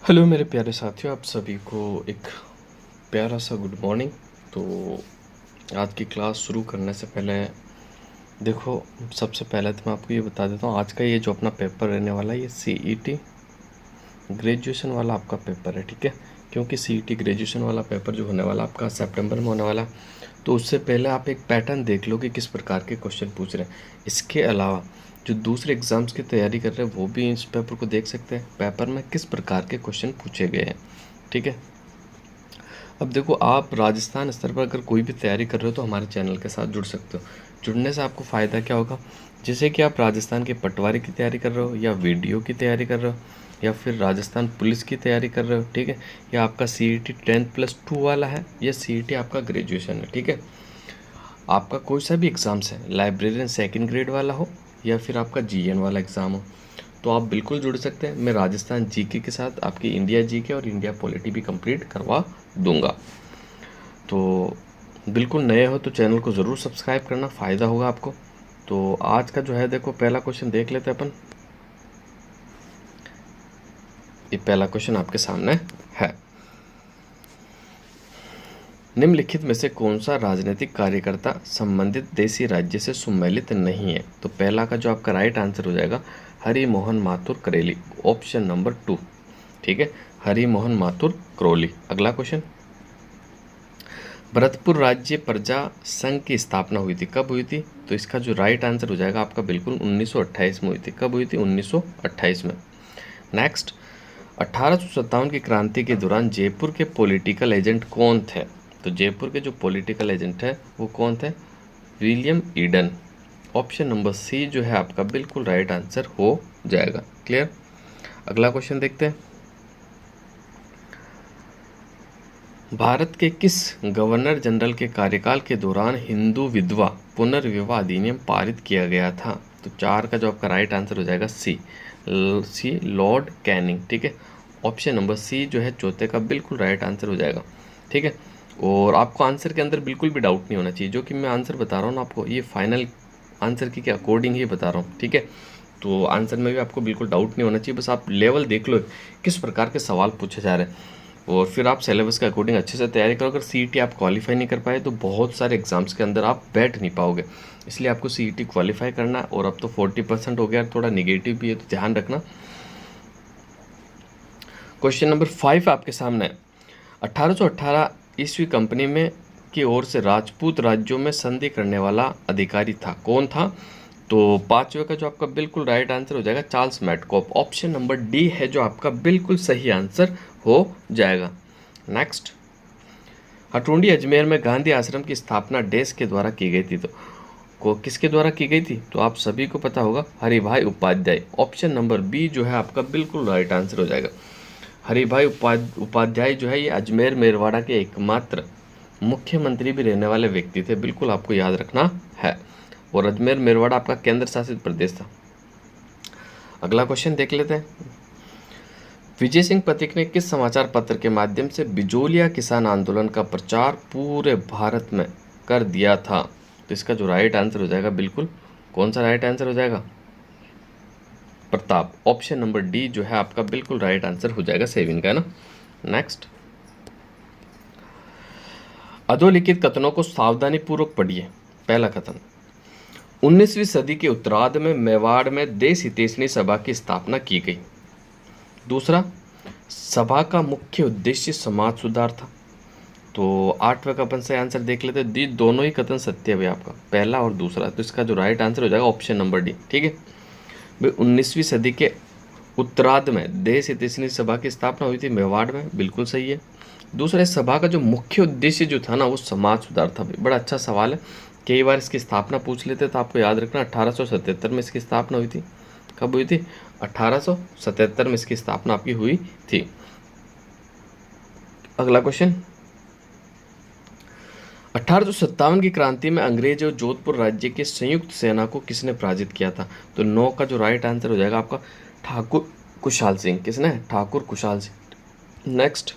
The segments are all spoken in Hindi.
हेलो मेरे प्यारे साथियों, आप सभी को एक प्यारा सा गुड मॉर्निंग। तो आज की क्लास शुरू करने से पहले देखो, सबसे पहले तो मैं आपको ये बता देता हूँ, आज का ये जो अपना पेपर रहने वाला है ये सीईटी ग्रेजुएशन वाला आपका पेपर है, ठीक है। क्योंकि सीईटी ग्रेजुएशन वाला पेपर जो होने वाला आपका सितंबर में होने वाला, तो उससे पहले आप एक पैटर्न देख लो कि किस प्रकार के क्वेश्चन पूछ रहे हैं। इसके अलावा जो दूसरे एग्ज़ाम्स की तैयारी कर रहे हैं वो भी इस पेपर को देख सकते हैं, पेपर में किस प्रकार के क्वेश्चन पूछे गए हैं, ठीक है। अब देखो, आप राजस्थान स्तर पर अगर कोई भी तैयारी कर रहे हो तो हमारे चैनल के साथ जुड़ सकते हो। जुड़ने से आपको फ़ायदा क्या होगा, जैसे कि आप राजस्थान के पटवारी की तैयारी कर रहे हो, या वीडियो की तैयारी कर रहे हो, या फिर राजस्थान पुलिस की तैयारी कर रहे हो, ठीक है। या आपका सीईटी 10+2 वाला है, या सीईटी आपका ग्रेजुएशन है, ठीक है। आपका कोई सा भी एग्ज़ाम्स है, लाइब्रेरियन सेकंड ग्रेड वाला हो या फिर आपका जीएन वाला एग्ज़ाम हो, तो आप बिल्कुल जुड़ सकते हैं। मैं राजस्थान जीके के साथ आपकी इंडिया जीके और इंडिया पॉलिटी भी कंप्लीट करवा दूंगा। तो बिल्कुल नए हो तो चैनल को ज़रूर सब्सक्राइब करना, फ़ायदा होगा आपको। तो आज का जो है, देखो पहला क्वेश्चन देख लेते हैं अपन। ये पहला क्वेश्चन आपके सामने है, निम्नलिखित में से कौन सा राजनीतिक कार्यकर्ता संबंधित देशी राज्य से सम्मिलित नहीं है। तो पहला का जो आपका राइट आंसर हो जाएगा हरि मोहन माथुर करेली, ऑप्शन नंबर 2, ठीक है। हरि मोहन माथुर करौली। अगला क्वेश्चन, भरतपुर राज्य प्रजा संघ की स्थापना हुई थी, कब हुई थी। तो इसका जो राइट आंसर हो जाएगा आपका बिल्कुल 1928 में हुई थी। कब हुई थी? 1928 में। नेक्स्ट, 1857 की क्रांति के दौरान जयपुर के पॉलिटिकल एजेंट कौन थे। तो जयपुर के जो पॉलिटिकल एजेंट है वो कौन थे? William Eden. Option number C जो है आपका बिल्कुल राइट आंसर हो जाएगा। क्लियर। अगला क्वेश्चन देखते हैं, भारत के किस गवर्नर जनरल के कार्यकाल के दौरान हिंदू विधवा पुनर्विवाह अधिनियम पारित किया गया था। तो 4 का जो आपका राइट आंसर हो जाएगा सी लॉर्ड कैनिंग, ठीक है। ऑप्शन नंबर सी जो है चौथे का बिल्कुल राइट आंसर हो जाएगा, ठीक है। और आपको आंसर के अंदर बिल्कुल भी डाउट नहीं होना चाहिए, जो कि मैं आंसर बता रहा हूँ ना आपको, ये फाइनल आंसर के अकॉर्डिंग ही बता रहा हूँ, ठीक है। तो आंसर में भी आपको बिल्कुल डाउट नहीं होना चाहिए, बस आप लेवल देख लो किस प्रकार के सवाल पूछे जा रहे हैं, और फिर आप सिलेबस के अकॉर्डिंग अच्छे से तैयारी करो। अगर सीईटी आप क्वालिफाई नहीं कर पाए तो बहुत सारे एग्जाम्स के अंदर आप बैठ नहीं पाओगे, इसलिए आपको सीईटी क्वालिफाई करना है। और अब तो 40% हो गया, थोड़ा निगेटिव भी है तो ध्यान रखना। क्वेश्चन नंबर 5 आपके सामने है, 1818 ईस्वी कंपनी में की ओर से राजपूत राज्यों में संधि करने वाला अधिकारी था, कौन था। तो 5वें का जो आपका बिल्कुल राइट आंसर हो जाएगा चार्ल्स मैडकॉप। ऑप्शन नंबर डी है जो आपका बिल्कुल सही आंसर हो जाएगा। नेक्स्ट, हटुंडी अजमेर में गांधी आश्रम की स्थापना डैश के द्वारा की गई थी। तो किसके द्वारा की गई थी। तो आप सभी को पता होगा, Haribhai Upadhyay. Option number B जो है आपका बिल्कुल राइट आंसर हो जाएगा। हरिभाई उपाध्याय जो है ये अजमेर मेरवाड़ा के एकमात्र मुख्यमंत्री भी रहने वाले व्यक्ति थे, बिल्कुल आपको याद रखना है। और अजमेर मेरवाड़ा आपका केंद्र शासित प्रदेश था। अगला क्वेश्चन देख लेते हैं, विजय सिंह पथिक ने किस समाचार पत्र के माध्यम से बिजोलिया किसान आंदोलन का प्रचार पूरे भारत में कर दिया था। तो इसका जो राइट आंसर हो जाएगा बिल्कुल, कौन सा राइट आंसर हो जाएगा? प्रताप। ऑप्शन नंबर डी जो है आपका बिल्कुल राइट आंसर हो जाएगा, सेविंग का, है ना। नेक्स्ट, अधोलिखित कथनों को सावधानी पूर्वक पढ़िए। पहला कथन, 19वीं सदी के उत्तरार्ध में मेवाड़ में देश हितैषणी सभा की स्थापना की गई। दूसरा, सभा का मुख्य उद्देश्य समाज सुधार था। तो 8वें का अपन से आंसर देख लेते हैं, दोनों ही कथन सत्य है आपका, पहला और दूसरा। तो इसका जो राइट आंसर हो जाएगा ऑप्शन नंबर डी, ठीक है भाई। 19वीं सदी के उत्तरार्ध में देश हितैषणी सभा की स्थापना हुई थी मेवाड़ में, बिल्कुल सही है। दूसरा, इस सभा का जो मुख्य उद्देश्य जो था ना वो समाज सुधार था। भाई बड़ा अच्छा सवाल है, कई बार इसकी स्थापना पूछ लेते तो आपको याद रखना 1877 में इसकी स्थापना हुई थी। कब हुई थी? 1877 में इसकी स्थापना आपकी हुई थी। अगला क्वेश्चन, 1857 की क्रांति में अंग्रेज और जोधपुर राज्य के संयुक्त सेना को किसने पराजित किया था। तो 9 का जो राइट आंसर हो जाएगा आपका ठाकुर कुशाल सिंह। किसने? ठाकुर कुशाल सिंह। नेक्स्ट,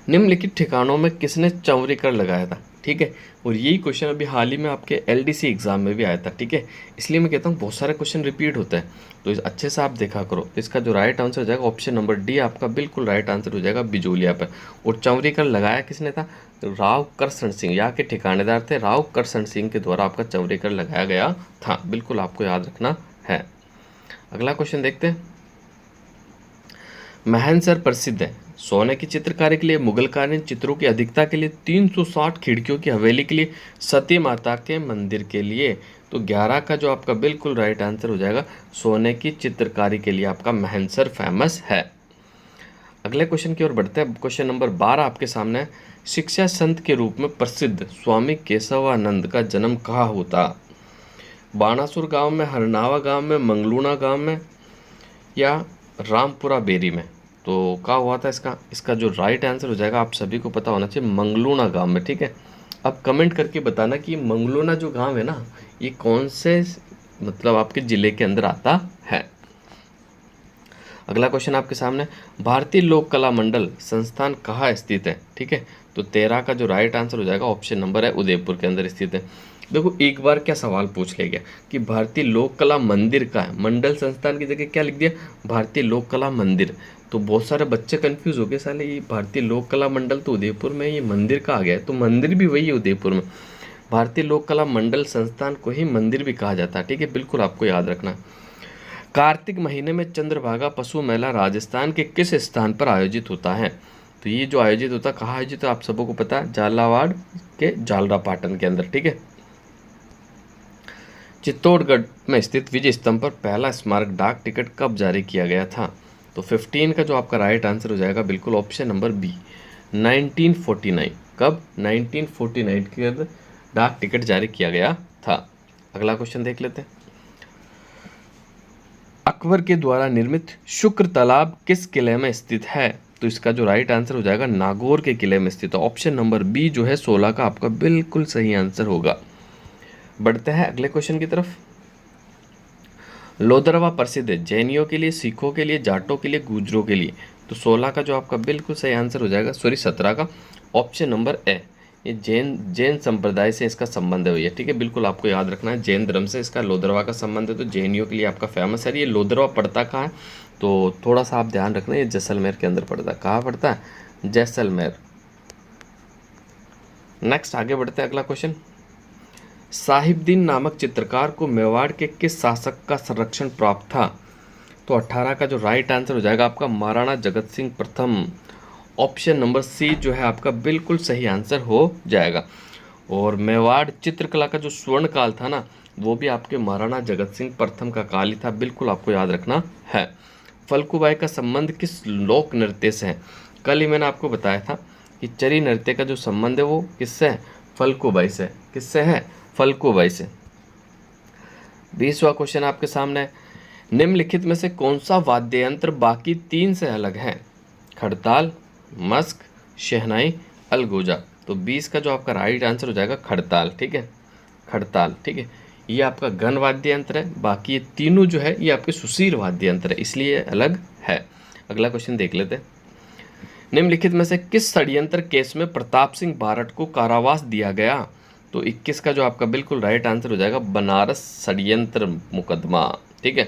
निम्नलिखित ठिकानों में किसने चौरी कर लगाया था। ठीक है। और यही क्वेश्चन अभी हाल ही में आपके एलडीसी एग्जाम में भी आया था, ठीक है। इसलिए मैं कहता हूँ बहुत सारे क्वेश्चन रिपीट होते हैं, तो इस अच्छे से आप देखा करो। तो इसका जो राइट आंसर हो जाएगा ऑप्शन नंबर डी आपका बिल्कुल राइट आंसर हो जाएगा, बिजोलिया पर। और चौरी कर लगाया किसने था? राव करसण सिंह, यहाँ के ठिकानेदार थे राव करसण सिंह के द्वारा आपका चौरी कर लगाया गया था, बिल्कुल आपको याद रखना है। अगला क्वेश्चन देखते हैं। महनसर प्रसिद्ध है सोने की चित्रकारी के लिए, मुगलकालीन चित्रों की अधिकता के लिए, 360 खिड़कियों की हवेली के लिए, सती माता के मंदिर के लिए। तो 11 का जो आपका बिल्कुल राइट आंसर हो जाएगा सोने की चित्रकारी के लिए आपका महनसर फेमस है। अगले क्वेश्चन की ओर बढ़ते हैं। क्वेश्चन नंबर 12 आपके सामने है। शिक्षा संत के रूप में प्रसिद्ध स्वामी केशवानंद का जन्म कहाँ होता? बाणासुर गांव में, हरनावा गांव में, मंगलूना गांव में, या रामपुरा बेरी में? तो क्या हुआ था इसका जो राइट आंसर हो जाएगा, आप सभी को पता होना चाहिए, मंगलूना गांव में, ठीक है। अब कमेंट करके बताना कि मंगलूना जो गांव है ना, ये कौन से मतलब आपके ज़िले के अंदर आता है। अगला क्वेश्चन आपके सामने, भारतीय लोक कला मंडल संस्थान कहाँ स्थित है? ठीक है, तो 13 का जो राइट आंसर हो जाएगा ऑप्शन नंबर है उदयपुर के अंदर स्थित है। देखो एक बार क्या सवाल पूछ लिया गया कि भारतीय लोक कला मंदिर का है, मंडल संस्थान की जगह क्या लिख दिया? भारतीय लोक कला मंदिर। तो बहुत सारे बच्चे कंफ्यूज हो गए, साले ये भारतीय लोक कला मंडल तो उदयपुर में, ये मंदिर कहा गया है, तो मंदिर भी वही है उदयपुर में। भारतीय लोक कला मंडल संस्थान को ही मंदिर भी कहा जाता है, ठीक है, बिल्कुल आपको याद रखना। कार्तिक महीने में चंद्रभागा पशु मेला राजस्थान के किस स्थान पर आयोजित होता है? तो ये जो आयोजित होता है कहाँ आयोजित है, आप सबों को पता है, झालावाड़ के झालरापाटन के अंदर, ठीक है। चित्तौड़गढ़ में स्थित विजय स्तंभ पर पहला स्मारक डाक टिकट कब जारी किया गया था? तो 15 का जो आपका राइट आंसर हो जाएगा बिल्कुल ऑप्शन नंबर बी, 1949। कब? 1949 के अंदर डाक टिकट जारी किया गया था। अगला क्वेश्चन देख लेते हैं। अकबर के द्वारा निर्मित शुक्र तालाब किस किले में स्थित है? तो इसका जो राइट आंसर हो जाएगा नागौर के किले में स्थित है। ऑप्शन नंबर बी जो है 16 का आपका बिल्कुल सही आंसर होगा। बढ़ते हैं अगले क्वेश्चन की तरफ। लोदरवा प्रसिद्ध है जैनियों के लिए, सिखों के लिए, जाटों के लिए, गुजरों के लिए। तो 16 का जो आपका बिल्कुल सही आंसर हो जाएगा, सॉरी 17 का ऑप्शन नंबर ए, ये जैन संप्रदाय से इसका संबंध है भैया, ठीक है, बिल्कुल आपको याद रखना है, जैन धर्म से इसका लोदरवा का संबंध है। तो जैनियों के लिए आपका फेमस है। ये लोदरवा पड़ता कहाँ है? तो थोड़ा सा आप ध्यान रखना, ये जैसलमेर के अंदर पड़ता है। कहाँ पड़ता है? जैसलमेर। नेक्स्ट आगे बढ़ते हैं। अगला क्वेश्चन, साहिबदीन नामक चित्रकार को मेवाड़ के किस शासक का संरक्षण प्राप्त था? तो 18 का जो राइट आंसर हो जाएगा आपका महाराणा जगत सिंह प्रथम। ऑप्शन नंबर सी जो है आपका बिल्कुल सही आंसर हो जाएगा। और मेवाड़ चित्रकला का जो स्वर्ण काल था ना, वो भी आपके महाराणा जगत सिंह प्रथम का काल ही था, बिल्कुल आपको याद रखना है। फल्गुबाई का संबंध किस लोक नृत्य से है? कल ही मैंने आपको बताया था कि चरी नृत्य का जो संबंध है वो किससे है? फल्गुबाई से। किससे है? फल्गुबाई से। 20वां क्वेश्चन आपके सामने है। निम्नलिखित में से कौन सा वाद्य यंत्र बाकी 3 से अलग है? खड़ताल, मस्क, शहनाई, अलगोजा। तो 20 का जो आपका राइट आंसर हो जाएगा खड़ताल, ठीक है, खड़ताल, ठीक है। ये आपका घन वाद्य यंत्र है, बाकी ये तीनों जो है ये आपके सुशील वाद्य यंत्र है, इसलिए अलग है। अगला क्वेश्चन देख लेते हैं। निम्नलिखित में से किस षड्यंत्र केस में प्रताप सिंह बारट को कारावास दिया गया? तो 21 का जो आपका बिल्कुल राइट आंसर हो जाएगा बनारस षड्यंत्र मुकदमा, ठीक है।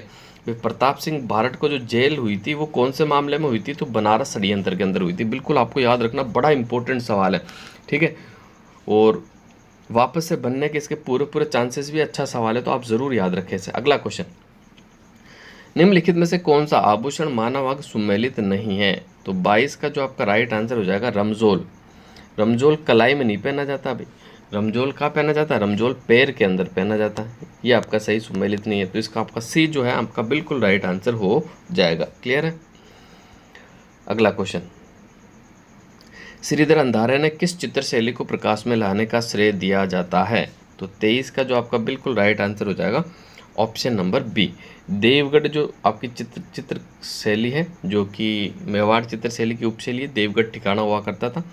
प्रताप सिंह बारट को जो जेल हुई थी वो कौन से मामले में हुई थी? तो बनारस षड्यंत्र के अंदर हुई थी, बिल्कुल आपको याद रखना, बड़ा इंपॉर्टेंट सवाल है, ठीक है। और वापस से बनने के इसके पूरे चांसेस भी, अच्छा सवाल है तो आप जरूर याद रखें इसे। अगला क्वेश्चन, निम्नलिखित में से कौन सा आभूषण मानव अंग सुमेलित नहीं है? तो 22 का जो आपका राइट आंसर हो जाएगा रमजोल। रमजोल कलाई में नहीं पहना जाता भाई, रमजोल कहाँ पहना जाता है? रमजोल पैर के अंदर पहना जाता है, ये आपका सही सुमेलित नहीं है, तो इसका आपका सी जो है आपका बिल्कुल राइट आंसर हो जाएगा। क्लियर है? अगला क्वेश्चन, श्रीधर अंधारे ने किस चित्र शैली को प्रकाश में लाने का श्रेय दिया जाता है? तो 23 का जो आपका बिल्कुल राइट आंसर हो जाएगा ऑप्शन नंबर बी, देवगढ़। जो आपकी चित्र शैली है, जो कि मेवाड़ चित्र शैली की उपशैली है, देवगढ़ ठिकाना हुआ करता था,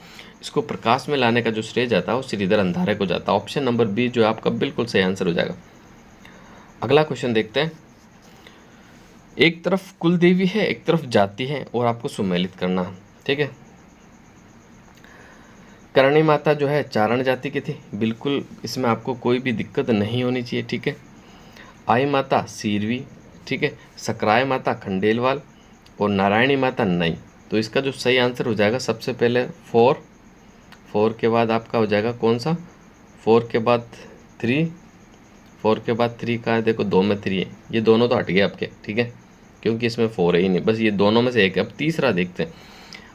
इसको प्रकाश में लाने का जो श्रेय जाता है वो श्रीधर अंधारे को जाता है। ऑप्शन नंबर बी जो है आपका बिल्कुल सही आंसर हो जाएगा। अगला क्वेश्चन देखते हैं। एक तरफ कुल देवी है, एक तरफ जाति है, और आपको सुमेलित करना है, ठीक है। करणी माता जो है चारण जाति की थी, बिल्कुल इसमें आपको कोई भी दिक्कत नहीं होनी चाहिए, ठीक है। आई माता सीरवी, ठीक है। सकराय माता खंडेलवाल और नारायणी माता नई। तो इसका जो सही आंसर हो जाएगा सबसे पहले 4 के बाद आपका हो जाएगा कौन सा, 4 के बाद 3, 4 के बाद 3 का है, देखो 2 में 3 है, ये दोनों तो हट गए आपके, ठीक है, क्योंकि इसमें 4 है ही नहीं, बस ये दोनों में से एक है। अब तीसरा देखते हैं,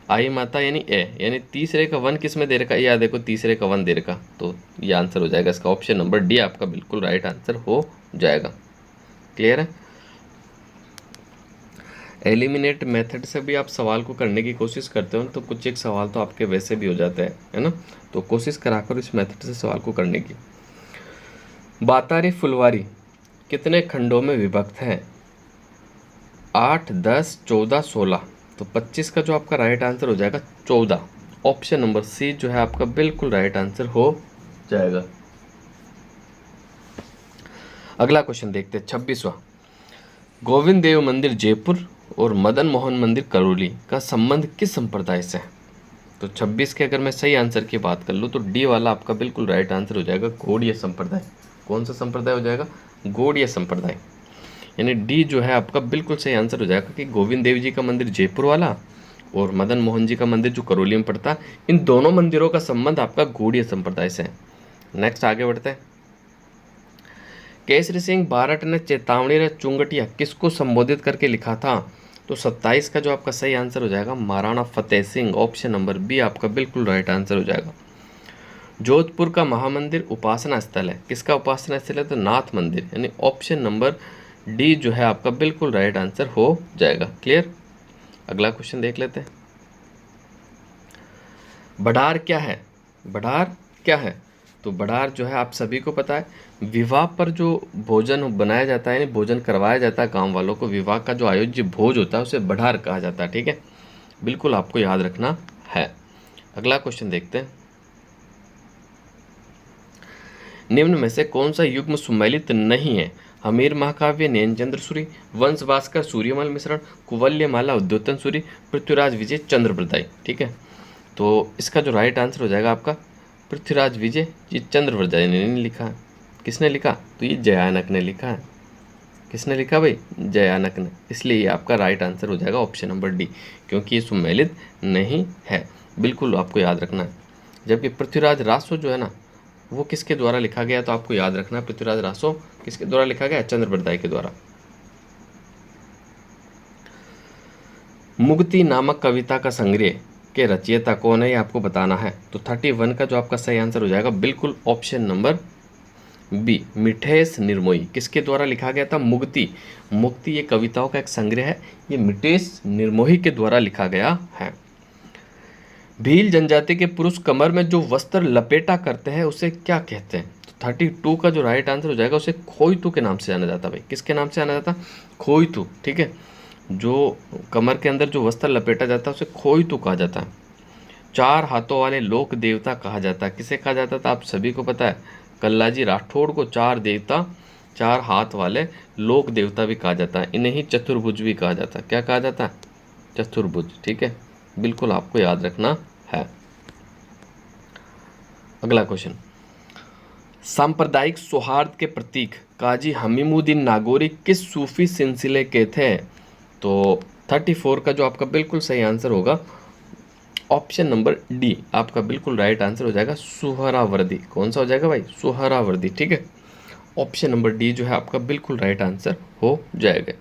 आई माता यानी ए, यानी तीसरे का 1 किस में दे रखा है, या देखो तीसरे का 1 दे रखा, तो ये आंसर हो जाएगा इसका ऑप्शन नंबर डी आपका बिल्कुल राइट आंसर हो जाएगा। क्लियर है। एलिमिनेट मेथड से भी आप सवाल को करने की कोशिश करते हो तो कुछ एक सवाल तो आपके वैसे भी हो जाते हैं, है ना, तो कोशिश कराकर इस मेथड से सवाल को करने की। बातारी फुलवारी कितने खंडों में विभक्त है, 8, 10, 14, 16। तो 25 का जो आपका राइट आंसर हो जाएगा 14, ऑप्शन नंबर सी जो है आपका बिल्कुल राइट आंसर हो जाएगा। अगला क्वेश्चन देखते हैं 26वां। गोविंद देव मंदिर जयपुर और मदन मोहन मंदिर करौली का संबंध किस संप्रदाय से है। तो 26 के अगर मैं सही आंसर की बात कर लूँ तो डी वाला आपका बिल्कुल राइट आंसर हो जाएगा, गौड़ीय संप्रदाय। कौन सा संप्रदाय हो जाएगा, गौड़ीय संप्रदाय, यानी डी जो है आपका बिल्कुल सही आंसर हो जाएगा कि गोविंद देव जी का मंदिर जयपुर वाला और मदन मोहन जी का मंदिर जो करौली में पड़ता है, इन दोनों मंदिरों का संबंध आपका गौड़ीय संप्रदाय से है। नेक्स्ट आगे बढ़ते हैं। केसरी सिंह बारट ने चेतावनी रे चुंगटिया किसको संबोधित करके लिखा था। तो 27 का जो आपका सही आंसर हो जाएगा Maharana Fateh Singh, option number B आपका बिल्कुल राइट आंसर हो जाएगा। जोधपुर का महामंदिर उपासना स्थल है, किसका उपासना स्थल है, तो नाथ मंदिर, यानी ऑप्शन नंबर डी जो है आपका बिल्कुल राइट आंसर हो जाएगा। क्लियर। अगला क्वेश्चन देख लेते हैं। बड़ार क्या है, बड़ार क्या है। तो बड़ार जो है आप सभी को पता है, विवाह पर जो भोजन बनाया जाता है, यानी भोजन करवाया जाता है गांव वालों को, विवाह का जो आयोज्य भोज होता है उसे बड़ार कहा जाता है, ठीक है, बिल्कुल आपको याद रखना है। अगला क्वेश्चन देखते हैं। निम्न में से कौन सा युग्म सुमेलित नहीं है, हमीर महाकाव्य नैनचंद्र सूरी, वंश भास्कर सूर्यमल मिश्रण, कुवल्यमाला उद्योतन सूरी, पृथ्वीराज विजय चंद्रप्रदाय, ठीक है। तो इसका जो राइट आंसर हो जाएगा आपका पृथ्वीराज विजय जी चंद्रप्रदाय ने नहीं लिखा है। किसने लिखा, तो ये जयानक ने लिखा है। किसने लिखा भाई, जयानक ने, इसलिए ये आपका राइट आंसर हो जाएगा ऑप्शन नंबर डी, क्योंकि ये सुमेलित नहीं है, बिल्कुल आपको याद रखना है। जबकि पृथ्वीराज रासो जो है ना, वो किसके द्वारा लिखा गया, तो आपको याद रखना है पृथ्वीराज रासो किसके द्वारा लिखा गया, चंद्रप्रदाय के द्वारा। मुक्ति नामक कविता का संग्रह के रचयिता कौन है, ये आपको बताना है। तो 31 का जो आपका सही आंसर हो जाएगा बिल्कुल ऑप्शन नंबर बी, मिठेश निर्मोही, किसके द्वारा लिखा गया था, मुक्ति। मुक्ति ये कविताओं का एक संग्रह है, ये मिठेश निर्मोही के द्वारा लिखा गया है। भील जनजाति के पुरुष कमर में जो वस्त्र लपेटा करते हैं उसे क्या कहते हैं। तो 32 का जो राइट आंसर हो जाएगा उसे खोइतू के नाम से जाना जाता है भाई। किसके नाम से जाना जाता, खोइतू, ठीक है। जो कमर के अंदर जो वस्त्र लपेटा जाता है उसे खोइतू कहा जाता है। 4 हाथों वाले लोक देवता कहा जाता है, किसे कहा जाता था, आप सभी को पता है, कल्लाजी राठौड़ को 4 देवता, 4 हाथ वाले लोक देवता भी कहा जाता है। इन्हें ही चतुर्भुज भी कहा जाता है। क्या कहा जाता है, चतुर्भुज, ठीक है, बिल्कुल आपको याद रखना है। अगला क्वेश्चन। सांप्रदायिक सौहार्द के प्रतीक काजी हमीमुद्दीन नागौरी किस सूफी सिलसिले के थे। तो 34 का जो आपका बिल्कुल सही आंसर होगा ऑप्शन नंबर डी आपका बिल्कुल राइट आंसर हो जाएगा, सुहरावर्दी। कौन सा हो जाएगा भाई, सुहरावर्दी, ठीक है, ऑप्शन नंबर डी जो है आपका बिल्कुल राइट आंसर हो जाएगा।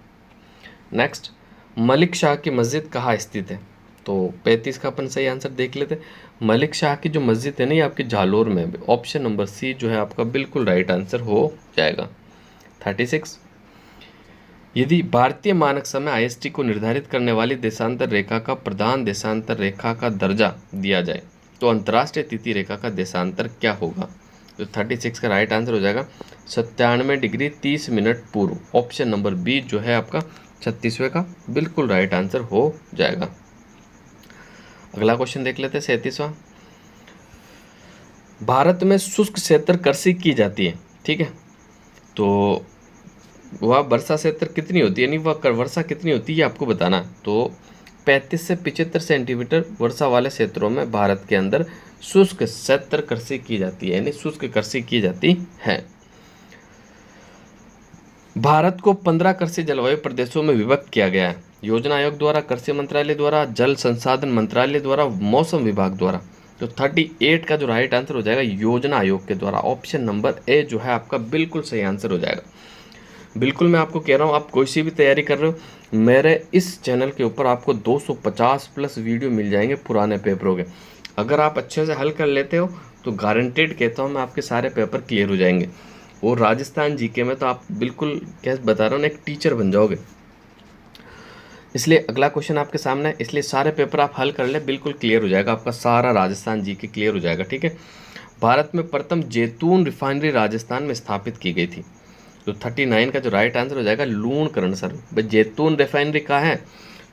नेक्स्ट, मलिक शाह की मस्जिद कहाँ स्थित है। तो 35 का अपन सही आंसर देख लेते हैं। मलिक शाह की जो मस्जिद है ना, ये आपकी जालोर में है, ऑप्शन नंबर सी जो है आपका बिल्कुल राइट आंसर हो जाएगा। 36, यदि भारतीय मानक समय IST को निर्धारित करने वाली देशांतर रेखा का प्रधान देशांतर रेखा का दर्जा दिया जाए तो अंतर्राष्ट्रीय तिथि रेखा का देशांतर क्या होगा। तो 36 का राइट आंसर हो जाएगा 97 डिग्री 30 मिनट पूर्व, ऑप्शन नंबर बी जो है आपका 36वें का बिल्कुल राइट आंसर हो जाएगा। अगला क्वेश्चन देख लेते हैं 37वां। भारत में शुष्क क्षेत्र कृषि की जाती है, ठीक है, तो वह वर्षा क्षेत्र कितनी होती है, यानी वह वर्षा कितनी होती है आपको बताना। तो 35 से 75 सेंटीमीटर वर्षा वाले क्षेत्रों में भारत के अंदर शुष्क क्षेत्र कृषि की जाती है, यानी शुष्क कृषि की जाती है। भारत को 15 कृषि जलवायु प्रदेशों में विभक्त किया गया है। योजना आयोग द्वारा, कृषि मंत्रालय द्वारा, जल संसाधन मंत्रालय द्वारा, मौसम विभाग द्वारा। तो 38 का जो राइट आंसर हो जाएगा योजना आयोग के द्वारा। ऑप्शन नंबर ए जो है आपका बिल्कुल सही आंसर हो जाएगा। बिल्कुल मैं आपको कह रहा हूँ, आप कोई सी भी तैयारी कर रहे हो, मेरे इस चैनल के ऊपर आपको 250 प्लस वीडियो मिल जाएंगे पुराने पेपरों के। अगर आप अच्छे से हल कर लेते हो तो गारंटेड कहता हूँ मैं, आपके सारे पेपर क्लियर हो जाएंगे। और राजस्थान जीके में तो आप बिल्कुल क्या बता रहा हूँ ना, एक टीचर बन जाओगे। इसलिए अगला क्वेश्चन आपके सामने है, इसलिए सारे पेपर आप हल कर ले, बिल्कुल क्लियर हो जाएगा आपका सारा राजस्थान जीके क्लियर हो जाएगा। ठीक है। भारत में प्रथम जैतून रिफाइनरी राजस्थान में स्थापित की गई थी। तो 39 का जो राइट आंसर हो जाएगा लूणकरणसर। भाई जैतून रिफाइनरी कहाँ है?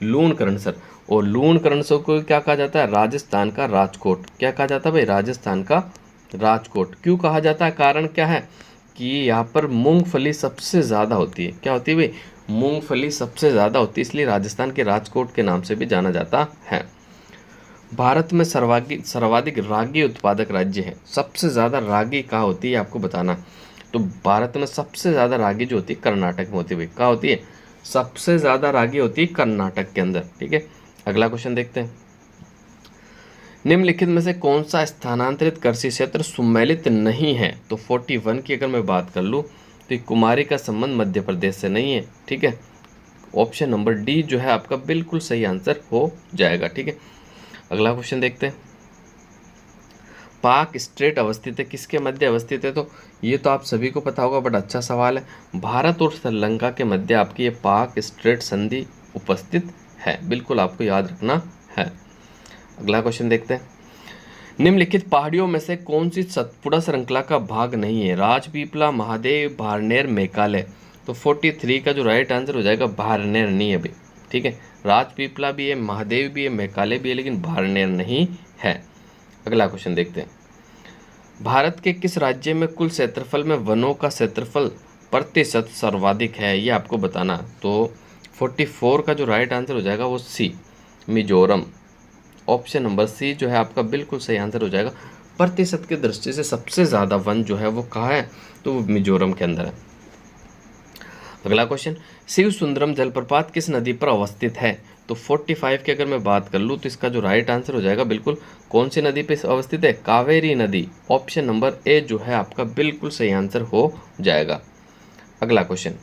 लूणकरणसर। और लूणकरणसर को क्या कहा जाता है? राजस्थान का राजकोट। क्या कहा जाता है भाई? राजस्थान का राजकोट। क्यों कहा जाता है? कारण क्या है कि यहाँ पर मूंगफली सबसे ज़्यादा होती है। क्या होती है भाई? मूंगफली सबसे ज़्यादा होती है, इसलिए राजस्थान के राजकोट के नाम से भी जाना जाता है। भारत में सर्वाधिक रागी उत्पादक राज्य है। सबसे ज़्यादा रागी कहाँ होती है आपको बताना। तो भारत में सबसे ज़्यादा रागी जो होती है कर्नाटक में होती है। भाई कहाँ होती है? सबसे ज़्यादा रागी होती है कर्नाटक के अंदर। ठीक है। अगला क्वेश्चन देखते हैं। निम्नलिखित में से कौन सा स्थानांतरित कृषि क्षेत्र सुमेलित नहीं है? तो 41 की अगर मैं बात कर लूँ तो कुमारी का संबंध मध्य प्रदेश से नहीं है। ठीक है। ऑप्शन नंबर डी जो है आपका बिल्कुल सही आंसर हो जाएगा। ठीक है। अगला क्वेश्चन देखते हैं। पाक स्ट्रेट अवस्थित है, किसके मध्य अवस्थित है? तो ये तो आप सभी को पता होगा, बट अच्छा सवाल है। भारत और श्रीलंका के मध्य आपकी ये पाक स्ट्रेट संधि उपस्थित है, बिल्कुल आपको याद रखना है। अगला क्वेश्चन देखते हैं। निम्नलिखित पहाड़ियों में से कौन सी सतपुड़ा श्रृंखला का भाग नहीं है? राजपीपला, महादेव, भारनेर, मेघालय। तो 43 का जो राइट आंसर हो जाएगा भारनेर नहीं है भाई। ठीक है। राजपीपला भी है, महादेव भी है, मेघालय भी है, लेकिन भारनेर नहीं है। अगला क्वेश्चन देखते हैं। भारत के किस राज्य में कुल क्षेत्रफल में वनों का क्षेत्रफल प्रतिशत सर्वाधिक है? ये आपको बताना। तो 44 का जो राइट आंसर हो जाएगा वो सी, मिजोरम। ऑप्शन नंबर सी जो है आपका बिल्कुल सही आंसर हो जाएगा। प्रतिशत की दृष्टि से सबसे ज़्यादा वन जो है वो कहाँ है? तो वो मिजोरम के अंदर है। अगला क्वेश्चन। शिव सुंदरम जलप्रपात किस नदी पर अवस्थित है? तो 45 की अगर मैं बात कर लूँ तो इसका जो राइट आंसर हो जाएगा बिल्कुल कौन सी नदी पर अवस्थित है? कावेरी नदी। ऑप्शन नंबर ए जो है आपका बिल्कुल सही आंसर हो जाएगा। अगला क्वेश्चन।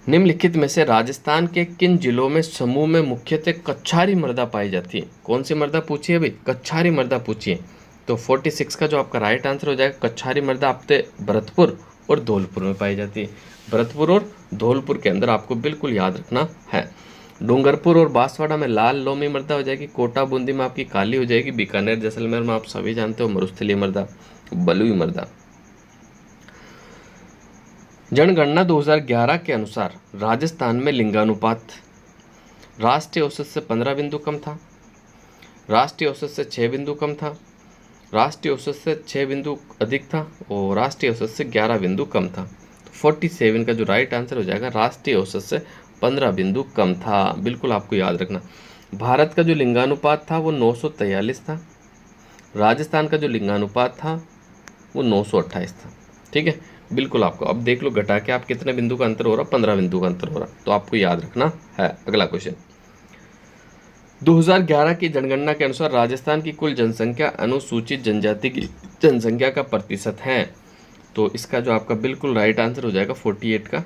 निम्नलिखित में से राजस्थान के किन जिलों में समूह में मुख्यतः कच्छारी मृदा पाई जाती है? कौन सी मृदा पूछी है भाई? कच्छारी मृदा पूछी है। तो 46 का जो आपका राइट आंसर हो जाएगा कच्छारी मृदा आपके भरतपुर और धौलपुर में पाई जाती है। भरतपुर और धौलपुर के अंदर आपको बिल्कुल याद रखना है। डूंगरपुर और बांसवाड़ा में लाल लोमी मृदा हो जाएगी। कोटा बूंदी में आपकी काली हो जाएगी। बीकानेर जैसलमेर में आप सभी जानते हो मरुस्थलीय मृदा, बलुई मृदा। जनगणना 2011 के अनुसार राजस्थान में लिंगानुपात राष्ट्रीय औसत से 15 बिंदु कम था, राष्ट्रीय औसत से 6 बिंदु कम था, राष्ट्रीय औसत से 6 बिंदु अधिक था और राष्ट्रीय औसत से 11 बिंदु कम था। 47 का जो राइट आंसर हो जाएगा राष्ट्रीय औसत से 15 बिंदु कम था। बिल्कुल आपको याद रखना। भारत का जो लिंगानुपात था वो 943 था। राजस्थान का जो लिंगानुपात था वो 928 था। ठीक है। बिल्कुल आपको अब देख लो घटा के आप कितने बिंदु का अंतर हो रहा? 15 बिंदु का अंतर हो रहा, तो आपको याद रखना है। अगला क्वेश्चन। 2011 की जनगणना के अनुसार राजस्थान की कुल जनसंख्या अनुसूचित जनजाति की जनसंख्या का प्रतिशत है। तो इसका जो आपका बिल्कुल राइट आंसर हो जाएगा 48 का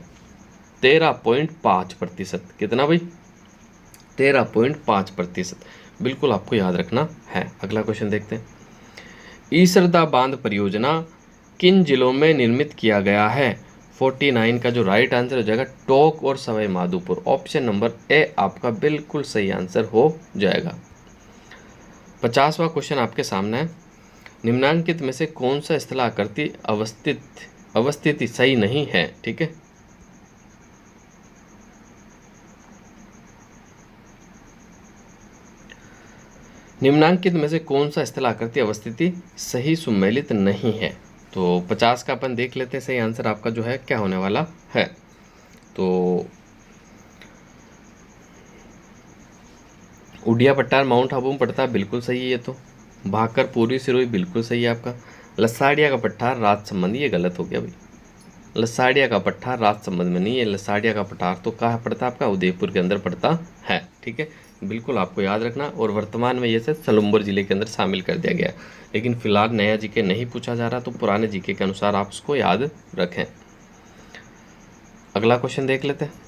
13.5%। कितना भाई? 13.5%। बिल्कुल आपको याद रखना है। अगला क्वेश्चन देखते हैं। ईसरदा बांध परियोजना किन जिलों में निर्मित किया गया है? 49 का जो राइट आंसर हो जाएगा टोंक और Sawai Madhopur. Option number A आपका बिल्कुल सही आंसर हो जाएगा। 50वां क्वेश्चन आपके सामने है। निम्नांकित में से कौन सा स्थलाकृति अवस्थिति सही नहीं है? ठीक है। निम्नांकित में से कौन सा स्थलाकृति अवस्थिति सही सुमेलित नहीं है? तो 50 का अपन देख लेते हैं। सही आंसर आपका जो है क्या होने वाला है? तो उड़िया पट्टार माउंट आबू में पड़ता है, बिल्कुल सही है ये तो। भाकर पूर्वी सिरोही बिल्कुल सही है आपका। लसाड़िया का पठार राजसमंद, ये गलत हो गया भाई। लसाड़िया का पठार राजसमंद में नहीं है। लसाड़िया का पठार तो कहाँ पड़ता है आपका, उदयपुर के अंदर पड़ता है। ठीक है, बिल्कुल आपको याद रखना। और वर्तमान में ये से सलुम्बर जिले के अंदर शामिल कर दिया गया है, लेकिन फिलहाल नया जीके नहीं पूछा जा रहा, तो पुराने जीके के अनुसार आप उसको याद रखें। अगला क्वेश्चन देख लेते हैं।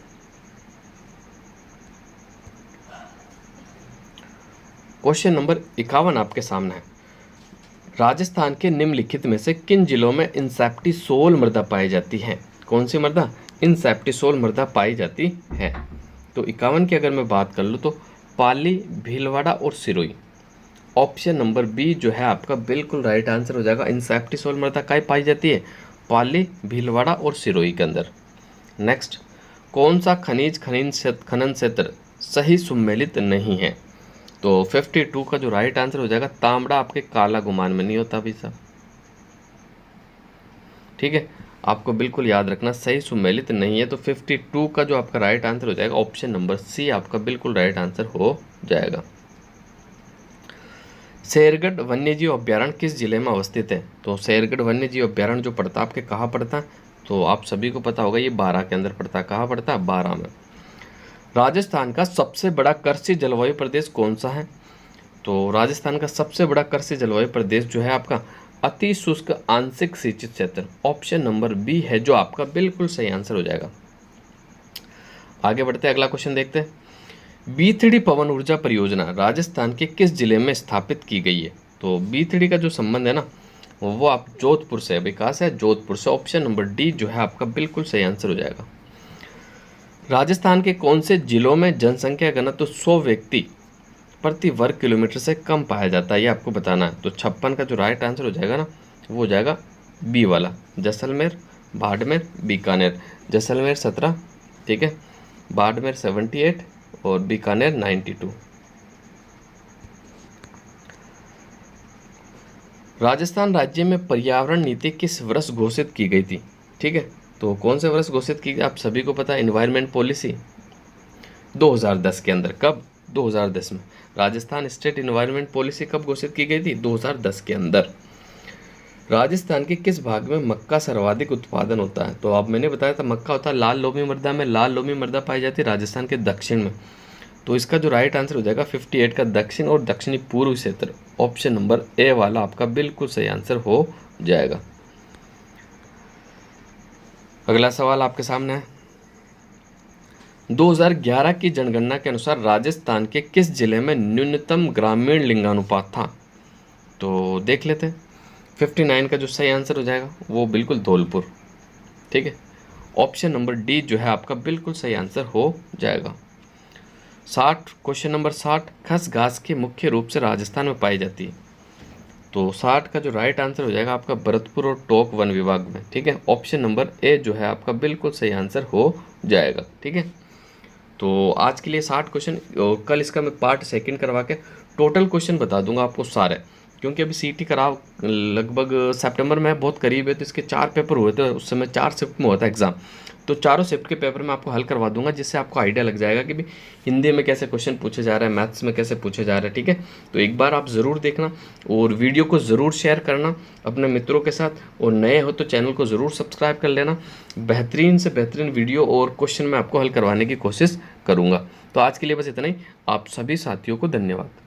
क्वेश्चन नंबर 51 आपके सामने है। राजस्थान के निम्नलिखित में से किन जिलों में इंसेप्टिसोल मृदा पाई जाती है? कौन सी मृदा? इंसेप्टिसोल मृदा पाई जाती है। तो 51 की अगर मैं बात कर लूँ तो पाली, भीलवाड़ा और सिरोही। ऑप्शन नंबर बी जो है आपका बिल्कुल राइट आंसर हो जाएगा। इंसेप्टिसोल मृदा कहाँ पाई जाती है? पाली, भीलवाड़ा और सिरोही के अंदर। नेक्स्ट, कौन सा खनन क्षेत्र सही सुमेलित नहीं है? तो 52 का जो राइट आंसर हो जाएगा तांबड़ा आपके काला गुमान में नहीं होता भाई साहब। ठीक है, आपको बिल्कुल याद रखना, सही सुमेलित नहीं है। तो 52 का जो आपका राइट आंसर हो जाएगा ऑप्शन नंबर सी आपका बिल्कुल राइट आंसर हो जाएगा। शेरगढ़ वन्यजीव अभ्यारण्य किस जिले में अवस्थित है? तो शेरगढ़ वन्यजीव अभ्यारण्य जो पड़ता है आपके कहाँ पड़ता है? तो आप सभी को पता होगा, ये 12 के अंदर पड़ता है। कहाँ पड़ता है? 12 में। राजस्थान का सबसे बड़ा कृषि जलवायु प्रदेश कौन सा है? तो राजस्थान का सबसे बड़ा कृषि जलवायु प्रदेश जो है आपका अति शुष्क आंशिक सिंचित क्षेत्र। ऑप्शन नंबर बी है जो आपका बिल्कुल सही आंसर हो जाएगा। आगे बढ़ते हैं, अगला क्वेश्चन देखते हैं। B3D पवन ऊर्जा परियोजना राजस्थान के किस जिले में स्थापित की गई है? तो B3D का जो संबंध है ना, वो आप जोधपुर से, विकास है जोधपुर से। ऑप्शन नंबर डी जो है आपका बिल्कुल सही आंसर हो जाएगा। राजस्थान के कौन से जिलों में जनसंख्या घनत्व 100 व्यक्ति प्रति वर्ग किलोमीटर से कम पाया जाता है, ये आपको बताना है। तो 56 का जो राइट आंसर हो जाएगा ना, वो हो जाएगा बी वाला, जैसलमेर, बाड़मेर, बीकानेर। जैसलमेर 17, ठीक है, बाड़मेर 78 और बीकानेर 92। राजस्थान राज्य में पर्यावरण नीति किस वर्ष घोषित की गई थी? ठीक है, तो कौन से वर्ष घोषित की, आप सभी को पता है, एनवायरमेंट पॉलिसी 2010 के अंदर। कब? 2010 में। राजस्थान स्टेट एनवायरमेंट पॉलिसी कब घोषित की गई थी? 2010 के अंदर। राजस्थान के किस भाग में मक्का सर्वाधिक उत्पादन होता है? तो अब मैंने बताया था मक्का होता है लाल लोमी मृदा में। लाल लोमी मृदा पाई जाती है राजस्थान के दक्षिण में। तो इसका जो राइट आंसर हो जाएगा 58 का दक्षिण और दक्षिणी पूर्व क्षेत्र। ऑप्शन नंबर ए वाला आपका बिल्कुल सही आंसर हो जाएगा। अगला सवाल आपके सामने है। 2011 की जनगणना के अनुसार राजस्थान के किस जिले में न्यूनतम ग्रामीण लिंगानुपात था? तो देख लेते हैं। 59 का जो सही आंसर हो जाएगा वो बिल्कुल धौलपुर। ठीक है, ऑप्शन नंबर डी जो है आपका बिल्कुल सही आंसर हो जाएगा। 60, क्वेश्चन नंबर 60, खस घास के मुख्य रूप से राजस्थान में पाई जाती है। तो 60 का जो राइट आंसर हो जाएगा आपका भरतपुर और टोंक वन विभाग में। ठीक है, ऑप्शन नंबर ए जो है आपका बिल्कुल सही आंसर हो जाएगा। ठीक है, तो आज के लिए 60 क्वेश्चन, कल इसका मैं पार्ट सेकंड करवा के टोटल क्वेश्चन बता दूंगा आपको सारे, क्योंकि अभी सीटी कराव लगभग सितंबर में बहुत करीब है। तो इसके 4 पेपर हुए थे उस समय, 4 शिफ्ट में हुआ था एग्जाम। तो चारों शिफ्ट के पेपर में आपको हल करवा दूंगा, जिससे आपको आइडिया लग जाएगा कि भाई हिंदी में कैसे क्वेश्चन पूछे जा रहे हैं, मैथ्स में कैसे पूछे जा रहे हैं। ठीक है, तो एक बार आप ज़रूर देखना और वीडियो को ज़रूर शेयर करना अपने मित्रों के साथ, और नए हो तो चैनल को ज़रूर सब्सक्राइब कर लेना। बेहतरीन से बेहतरीन वीडियो और क्वेश्चन मैं आपको हल करवाने की कोशिश करूँगा। तो आज के लिए बस इतना ही। आप सभी साथियों को धन्यवाद।